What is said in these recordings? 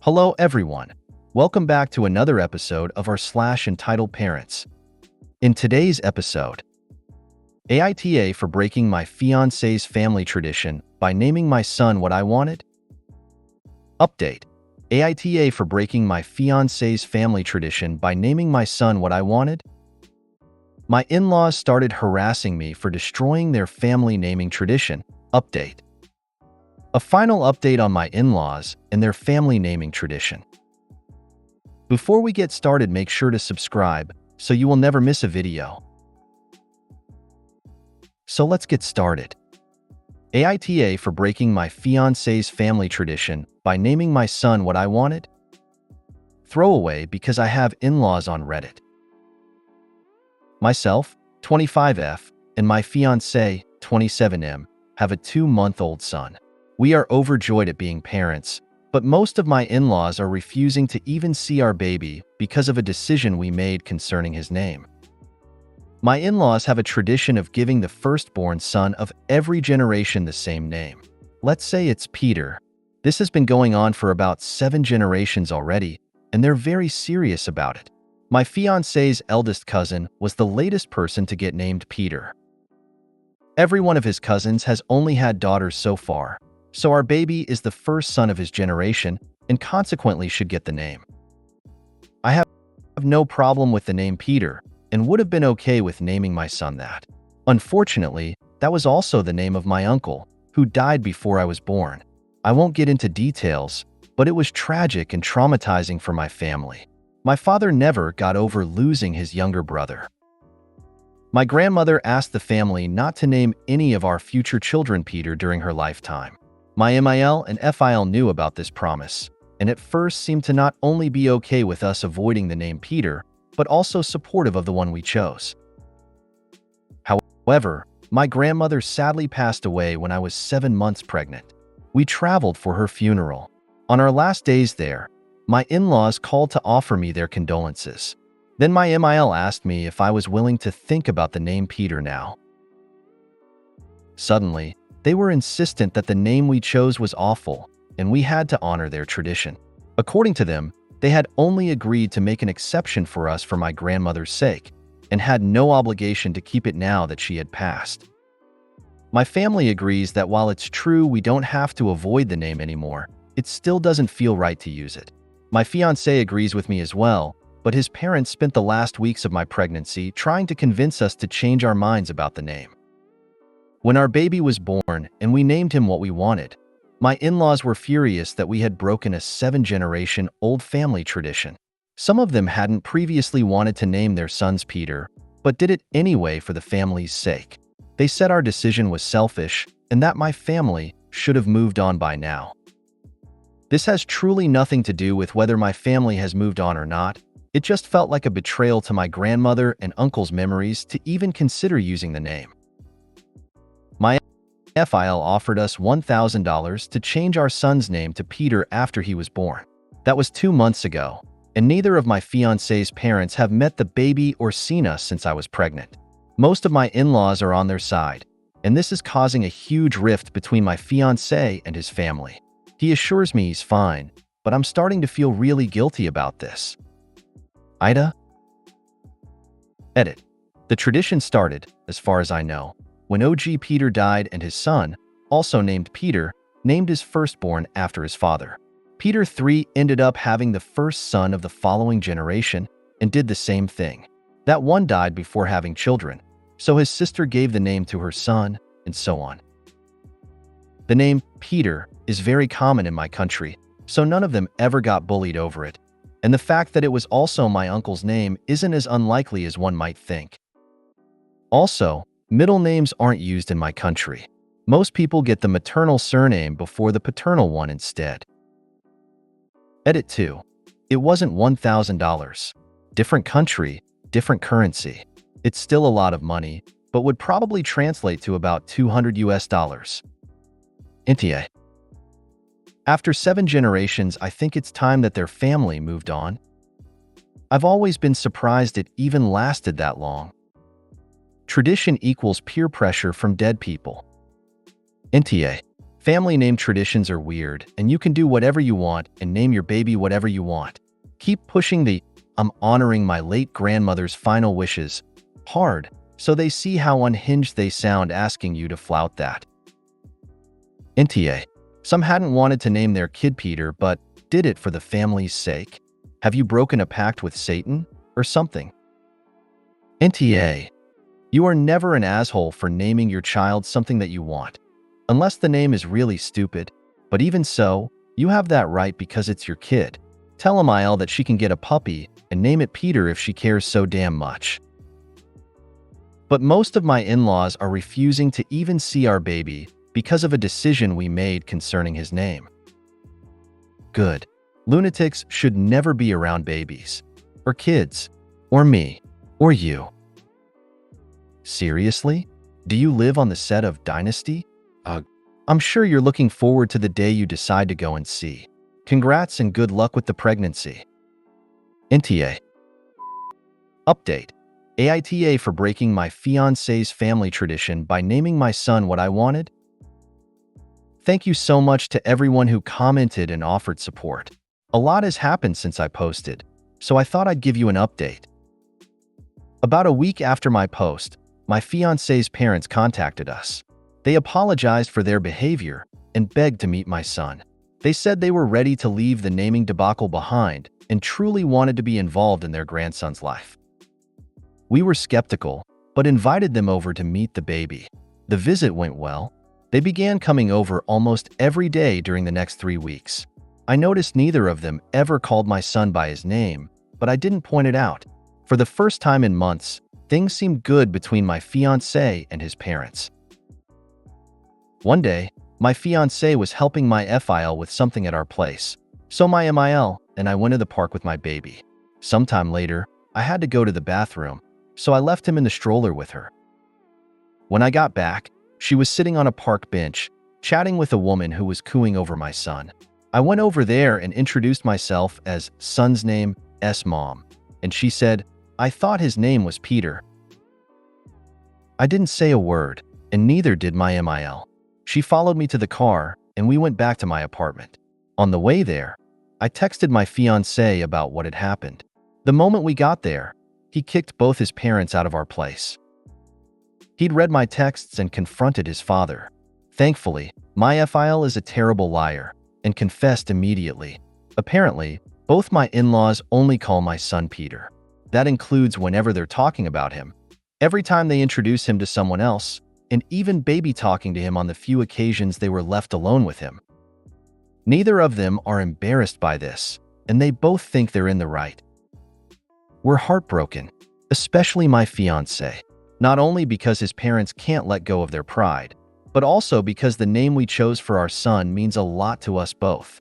Hello everyone. Welcome back to another episode of our entitled parents. In today's episode, AITA for breaking my fiancé's family tradition by naming my son what I wanted? Update. AITA for breaking my fiancé's family tradition by naming my son what I wanted? My in-laws started harassing me for destroying their family naming tradition. Update. A final update on my in-laws and their family naming tradition. Before we get started, make sure to subscribe so you will never miss a video. So let's get started. AITA for breaking my fiancé's family tradition by naming my son what I wanted? Throwaway because I have in-laws on Reddit. Myself, 25F, and my fiancé, 27M, have a 2-month-old son. We are overjoyed at being parents, but most of my in-laws are refusing to even see our baby because of a decision we made concerning his name. My in-laws have a tradition of giving the firstborn son of every generation the same name. Let's say it's Peter. This has been going on for about 7 generations already, and they're very serious about it. My fiancé's eldest cousin was the latest person to get named Peter. Every one of his cousins has only had daughters so far, so our baby is the first son of his generation and consequently should get the name. I have no problem with the name Peter and would have been okay with naming my son that. Unfortunately, that was also the name of my uncle, who died before I was born. I won't get into details, but it was tragic and traumatizing for my family. My father never got over losing his younger brother. My grandmother asked the family not to name any of our future children Peter during her lifetime. My MIL and FIL knew about this promise, and at first seemed to not only be okay with us avoiding the name Peter, but also supportive of the one we chose. However, my grandmother sadly passed away when I was 7 months pregnant. We traveled for her funeral. On our last days there, my in-laws called to offer me their condolences. Then my MIL asked me if I was willing to think about the name Peter now. Suddenly, they were insistent that the name we chose was awful, and we had to honor their tradition. According to them, they had only agreed to make an exception for us for my grandmother's sake, and had no obligation to keep it now that she had passed. My family agrees that while it's true we don't have to avoid the name anymore, it still doesn't feel right to use it. My fiancé agrees with me as well, but his parents spent the last weeks of my pregnancy trying to convince us to change our minds about the name. When our baby was born and we named him what we wanted, my in-laws were furious that we had broken a 7-generation-old family tradition. Some of them hadn't previously wanted to name their sons Peter, but did it anyway for the family's sake. They said our decision was selfish and that my family should have moved on by now. This has truly nothing to do with whether my family has moved on or not. It just felt like a betrayal to my grandmother and uncle's memories to even consider using the name. My FIL offered us $1,000 to change our son's name to Peter after he was born. That was 2 months ago, and neither of my fiancé's parents have met the baby or seen us since I was pregnant. Most of my in-laws are on their side, and this is causing a huge rift between my fiancé and his family. He assures me he's fine, but I'm starting to feel really guilty about this. AITA? Edit. The tradition started, as far as I know, when OG Peter died and his son, also named Peter, named his firstborn after his father. Peter III ended up having the first son of the following generation and did the same thing. That one died before having children, so his sister gave the name to her son, and so on. The name Peter is very common in my country, so none of them ever got bullied over it, and the fact that it was also my uncle's name isn't as unlikely as one might think. Also, middle names aren't used in my country. Most people get the maternal surname before the paternal one instead. Edit 2. It wasn't $1,000. Different country, different currency. It's still a lot of money, but would probably translate to about $200 US. AITA. After 7 generations, I think it's time that their family moved on. I've always been surprised it even lasted that long. Tradition equals peer pressure from dead people. AITA. Family name traditions are weird, and you can do whatever you want and name your baby whatever you want. Keep pushing the "I'm honoring my late grandmother's final wishes" hard, so they see how unhinged they sound asking you to flout that. NTA. Some hadn't wanted to name their kid Peter, but did it for the family's sake. Have you broken a pact with Satan or something? NTA. You are never an asshole for naming your child something that you want, unless the name is really stupid. But even so, you have that right because it's your kid. Tell Emile that she can get a puppy and name it Peter if she cares so damn much. But most of my in-laws are refusing to even see our baby because of a decision we made concerning his name. Good. Lunatics should never be around babies, or kids, or me, or you. Seriously? Do you live on the set of Dynasty? I'm sure you're looking forward to the day you decide to go and see. Congrats and good luck with the pregnancy. NTA. Update. AITA for breaking my fiancé's family tradition by naming my son what I wanted. Thank you so much to everyone who commented and offered support. A lot has happened since I posted, so I thought I'd give you an update. About a week after my post, my fiancé's parents contacted us. They apologized for their behavior and begged to meet my son. They said they were ready to leave the naming debacle behind and truly wanted to be involved in their grandson's life. We were skeptical, but invited them over to meet the baby. The visit went well. They began coming over almost every day during the next 3 weeks. I noticed neither of them ever called my son by his name, but I didn't point it out. For the first time in months, things seemed good between my fiancé and his parents. One day, my fiancé was helping my FIL with something at our place, so my MIL and I went to the park with my baby. Sometime later, I had to go to the bathroom, so I left him in the stroller with her. When I got back, she was sitting on a park bench, chatting with a woman who was cooing over my son. I went over there and introduced myself as son's name, S-Mom, and she said, I thought his name was Peter. I didn't say a word, and neither did my MIL. She followed me to the car, and we went back to my apartment. On the way there, I texted my fiancé about what had happened. The moment we got there, he kicked both his parents out of our place. He'd read my texts and confronted his father. Thankfully, my FIL is a terrible liar and confessed immediately. Apparently, both my in-laws only call my son Peter. That includes whenever they're talking about him, every time they introduce him to someone else, and even baby talking to him on the few occasions they were left alone with him. Neither of them are embarrassed by this, and they both think they're in the right. We're heartbroken, especially my fiancé, not only because his parents can't let go of their pride, but also because the name we chose for our son means a lot to us both.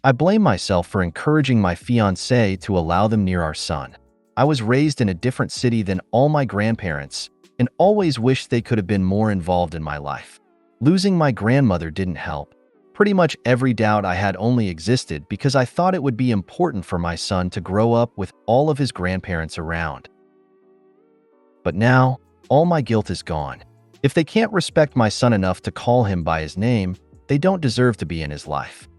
I blame myself for encouraging my fiancé to allow them near our son. I was raised in a different city than all my grandparents and always wished they could have been more involved in my life. Losing my grandmother didn't help. Pretty much every doubt I had only existed because I thought it would be important for my son to grow up with all of his grandparents around. But now, all my guilt is gone. If they can't respect my son enough to call him by his name, they don't deserve to be in his life.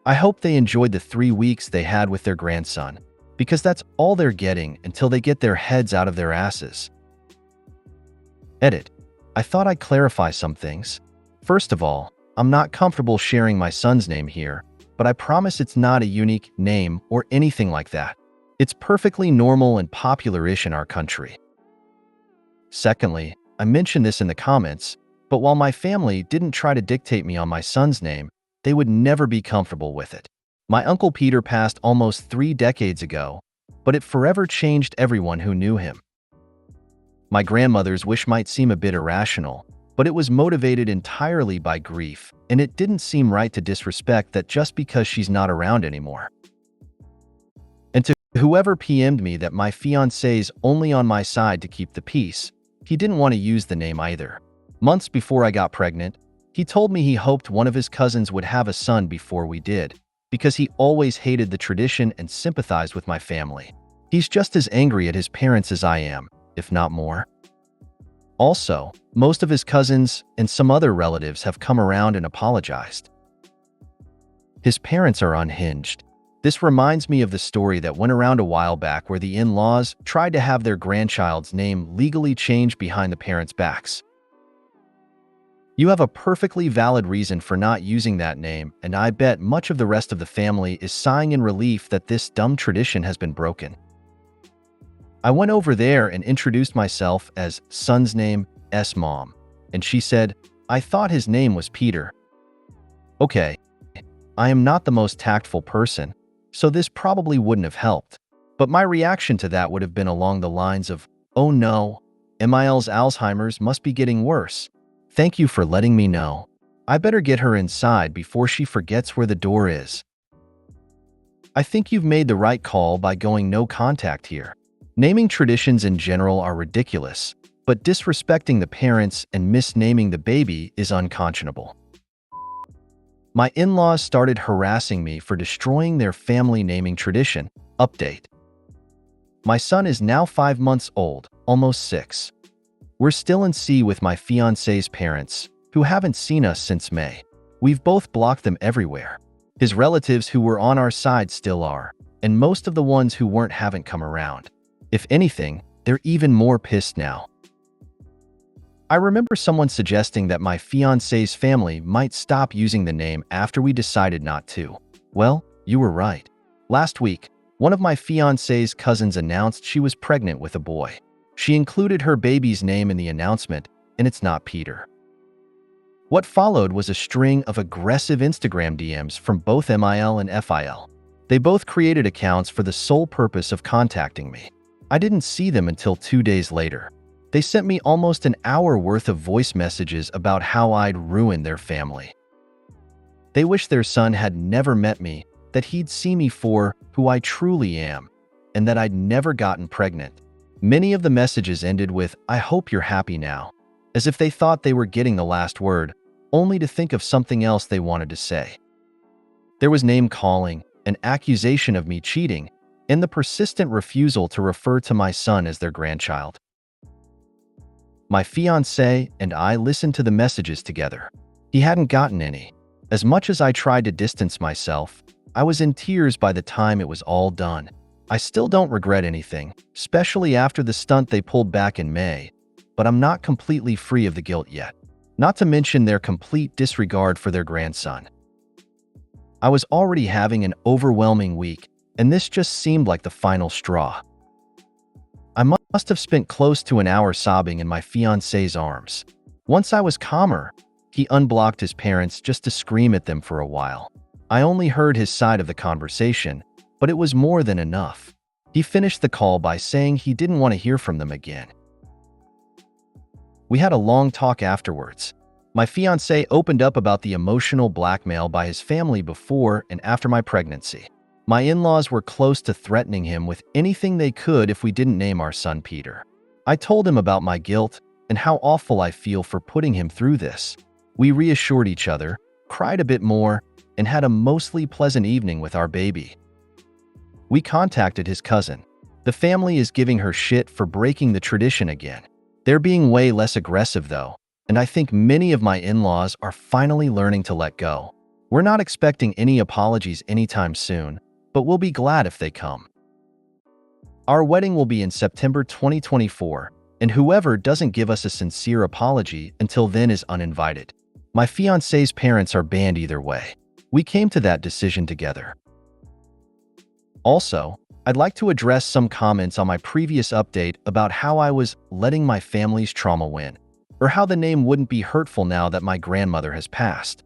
I hope they enjoyed the 3 weeks they had with their grandson, because that's all they're getting until they get their heads out of their asses. Edit. I thought I'd clarify some things. First of all, I'm not comfortable sharing my son's name here, but I promise it's not a unique name or anything like that. It's perfectly normal and popular-ish in our country. Secondly, I mentioned this in the comments, but while my family didn't try to dictate me on my son's name, they would never be comfortable with it. My Uncle Peter passed almost 3 decades ago, but it forever changed everyone who knew him. My grandmother's wish might seem a bit irrational, but it was motivated entirely by grief, and it didn't seem right to disrespect that just because she's not around anymore. And to whoever PM'd me that my fiancé's only on my side to keep the peace, he didn't want to use the name either. Months before I got pregnant, he told me he hoped one of his cousins would have a son before we did, because he always hated the tradition and sympathized with my family. He's just as angry at his parents as I am, if not more. Also, most of his cousins and some other relatives have come around and apologized. His parents are unhinged. This reminds me of the story that went around a while back where the in-laws tried to have their grandchild's name legally changed behind the parents' backs. You have a perfectly valid reason for not using that name, and I bet much of the rest of the family is sighing in relief that this dumb tradition has been broken. I went over there and introduced myself as son's name, S-Mom, and she said, "I thought his name was Peter." Okay, I am not the most tactful person, so this probably wouldn't have helped, but my reaction to that would have been along the lines of, "Oh no, MIL's Alzheimer's must be getting worse. Thank you for letting me know. I better get her inside before she forgets where the door is." I think you've made the right call by going no contact here. Naming traditions in general are ridiculous, but disrespecting the parents and misnaming the baby is unconscionable. My in-laws started harassing me for destroying their family naming tradition. Update. My son is now 5 months old, almost 6. We're still in sea with my fiancé's parents, who haven't seen us since May. We've both blocked them everywhere. His relatives who were on our side still are, and most of the ones who weren't haven't come around. If anything, they're even more pissed now. I remember someone suggesting that my fiancé's family might stop using the name after we decided not to. Well, you were right. Last week, one of my fiancé's cousins announced she was pregnant with a boy. She included her baby's name in the announcement, and it's not Peter. What followed was a string of aggressive Instagram DMs from both MIL and FIL. They both created accounts for the sole purpose of contacting me. I didn't see them until 2 days later. They sent me almost an hour worth of voice messages about how I'd ruined their family. They wish their son had never met me, that he'd see me for who I truly am, and that I'd never gotten pregnant. Many of the messages ended with, "I hope you're happy now," as if they thought they were getting the last word, only to think of something else they wanted to say. There was name-calling, an accusation of me cheating, and the persistent refusal to refer to my son as their grandchild. My fiancé and I listened to the messages together. He hadn't gotten any. As much as I tried to distance myself, I was in tears by the time it was all done. I still don't regret anything, especially after the stunt they pulled back in May, but I'm not completely free of the guilt yet. Not to mention their complete disregard for their grandson. I was already having an overwhelming week, and this just seemed like the final straw. I must have spent close to an hour sobbing in my fiancé's arms. Once I was calmer, he unblocked his parents just to scream at them for a while. I only heard his side of the conversation, but it was more than enough. He finished the call by saying he didn't want to hear from them again. We had a long talk afterwards. My fiancé opened up about the emotional blackmail by his family before and after my pregnancy. My in-laws were close to threatening him with anything they could if we didn't name our son Peter. I told him about my guilt and how awful I feel for putting him through this. We reassured each other, cried a bit more, and had a mostly pleasant evening with our baby. We contacted his cousin. The family is giving her shit for breaking the tradition again. They're being way less aggressive though, and I think many of my in-laws are finally learning to let go. We're not expecting any apologies anytime soon, but we'll be glad if they come. Our wedding will be in September 2024, and whoever doesn't give us a sincere apology until then is uninvited. My fiancé's parents are banned either way. We came to that decision together. Also, I'd like to address some comments on my previous update about how I was letting my family's trauma win, or how the name wouldn't be hurtful now that my grandmother has passed.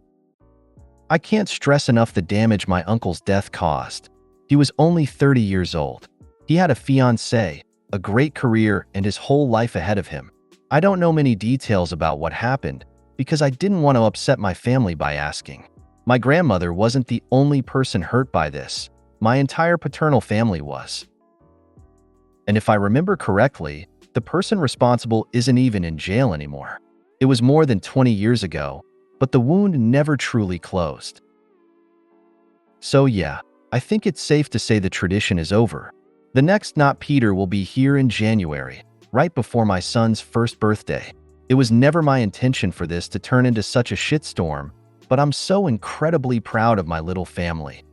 I can't stress enough the damage my uncle's death caused. He was only 30 years old. He had a fiancée, a great career, and his whole life ahead of him. I don't know many details about what happened because I didn't want to upset my family by asking. My grandmother wasn't the only person hurt by this. My entire paternal family was. And if I remember correctly, the person responsible isn't even in jail anymore. It was more than 20 years ago, but the wound never truly closed. So yeah, I think it's safe to say the tradition is over. The next Not Peter will be here in January, right before my son's first birthday. It was never my intention for this to turn into such a shitstorm, but I'm so incredibly proud of my little family.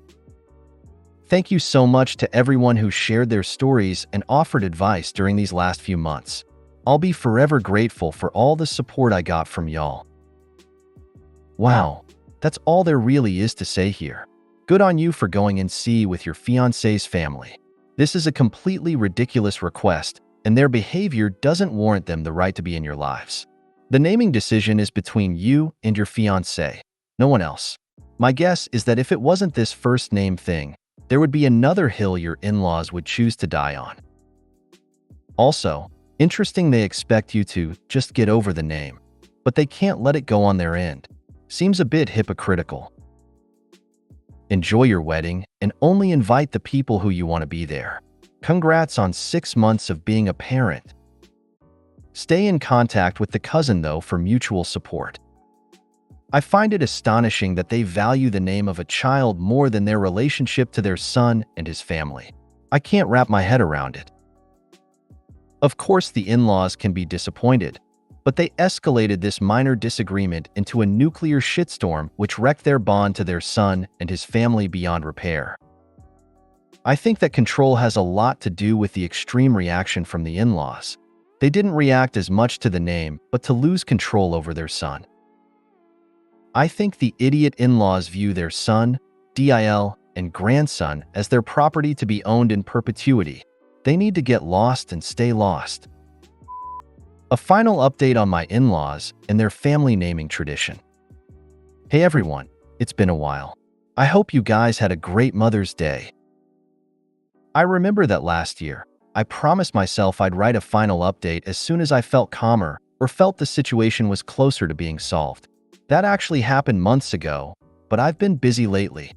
Thank you so much to everyone who shared their stories and offered advice during these last few months. I'll be forever grateful for all the support I got from y'all. Wow, that's all there really is to say here. Good on you for going and see with your fiancé's family. This is a completely ridiculous request, and their behavior doesn't warrant them the right to be in your lives. The naming decision is between you and your fiancé, no one else. My guess is that if it wasn't this first name thing, there would be another hill your in-laws would choose to die on. Also, interesting they expect you to just get over the name, but they can't let it go on their end. Seems a bit hypocritical. Enjoy your wedding and only invite the people who you want to be there. Congrats on 6 months of being a parent. Stay in contact with the cousin, though, for mutual support. I find it astonishing that they value the name of a child more than their relationship to their son and his family. I can't wrap my head around it. Of course, the in-laws can be disappointed, but they escalated this minor disagreement into a nuclear shitstorm which wrecked their bond to their son and his family beyond repair. I think that control has a lot to do with the extreme reaction from the in-laws. They didn't react as much to the name, but to lose control over their son. I think the idiot in-laws view their son, DIL, and grandson as their property to be owned in perpetuity. They need to get lost and stay lost. A final update on my in-laws and their family naming tradition. Hey everyone, it's been a while. I hope you guys had a great Mother's Day. I remember that last year, I promised myself I'd write a final update as soon as I felt calmer or felt the situation was closer to being solved. That actually happened months ago, but I've been busy lately.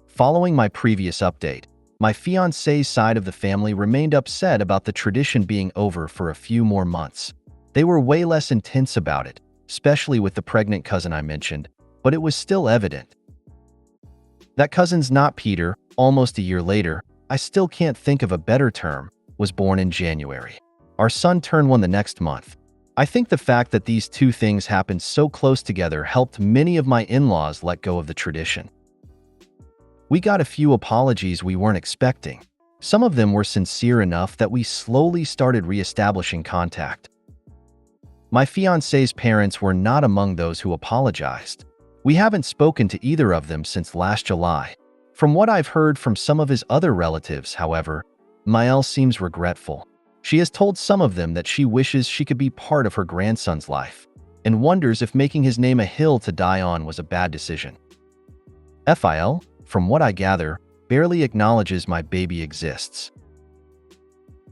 Following my previous update, my fiancé's side of the family remained upset about the tradition being over for a few more months. They were way less intense about it, especially with the pregnant cousin I mentioned, but it was still evident. That cousin's not Peter, almost a year later, I still can't think of a better term, was born in January. Our son turned 1 the next month. I think the fact that these two things happened so close together helped many of my in-laws let go of the tradition. We got a few apologies we weren't expecting. Some of them were sincere enough that we slowly started re-establishing contact. My fiancé's parents were not among those who apologized. We haven't spoken to either of them since last July. From what I've heard from some of his other relatives, however, Maëlle seems regretful. She has told some of them that she wishes she could be part of her grandson's life, and wonders if making his name a hill to die on was a bad decision. FIL, from what I gather, barely acknowledges my baby exists.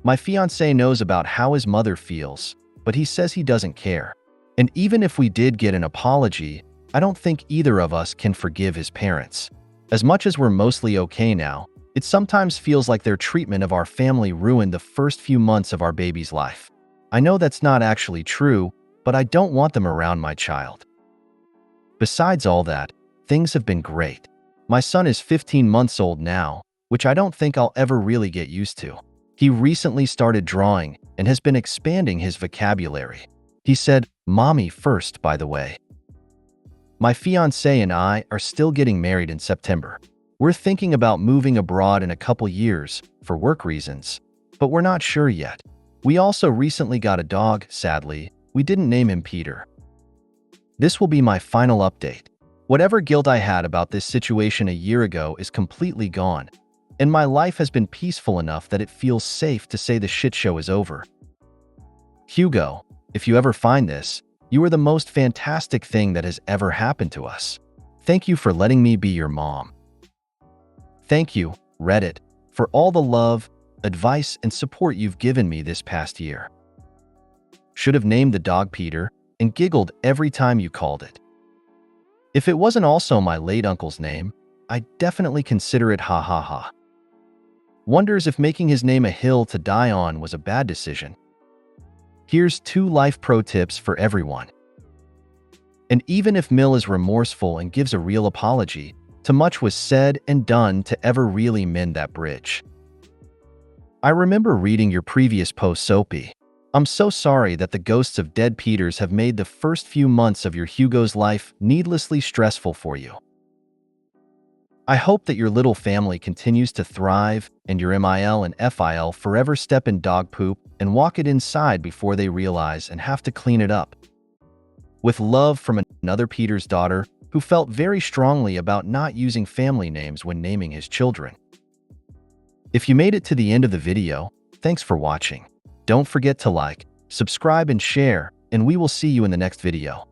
My fiancé knows about how his mother feels, but he says he doesn't care. And even if we did get an apology, I don't think either of us can forgive his parents. As much as we're mostly okay now, it sometimes feels like their treatment of our family ruined the first few months of our baby's life. I know that's not actually true, but I don't want them around my child. Besides all that, things have been great. My son is 15 months old now, which I don't think I'll ever really get used to. He recently started drawing and has been expanding his vocabulary. He said, "Mommy first, by the way." My fiancé and I are still getting married in September. We're thinking about moving abroad in a couple years for work reasons, but we're not sure yet. We also recently got a dog, sadly. We didn't name him Peter. This will be my final update. Whatever guilt I had about this situation a year ago is completely gone, and my life has been peaceful enough that it feels safe to say the shit show is over. Hugo, if you ever find this, you are the most fantastic thing that has ever happened to us. Thank you for letting me be your mom. Thank you, Reddit, for all the love, advice, and support you've given me this past year. Should have named the dog Peter and giggled every time you called it. If it wasn't also my late uncle's name, I'd definitely consider it ha ha ha. Wonders if making his name a hill to die on was a bad decision. Here's 2 life pro tips for everyone. And even if Mill is remorseful and gives a real apology, too much was said and done to ever really mend that bridge. I remember reading your previous post, Soapy. I'm so sorry that the ghosts of dead Peters have made the first few months of your Hugo's life needlessly stressful for you. I hope that your little family continues to thrive and your MIL and FIL forever step in dog poop and walk it inside before they realize and have to clean it up. With love from another Peter's daughter who felt very strongly about not using family names when naming his children. If you made it to the end of the video, thanks for watching. Don't forget to like, subscribe, and share, and we will see you in the next video.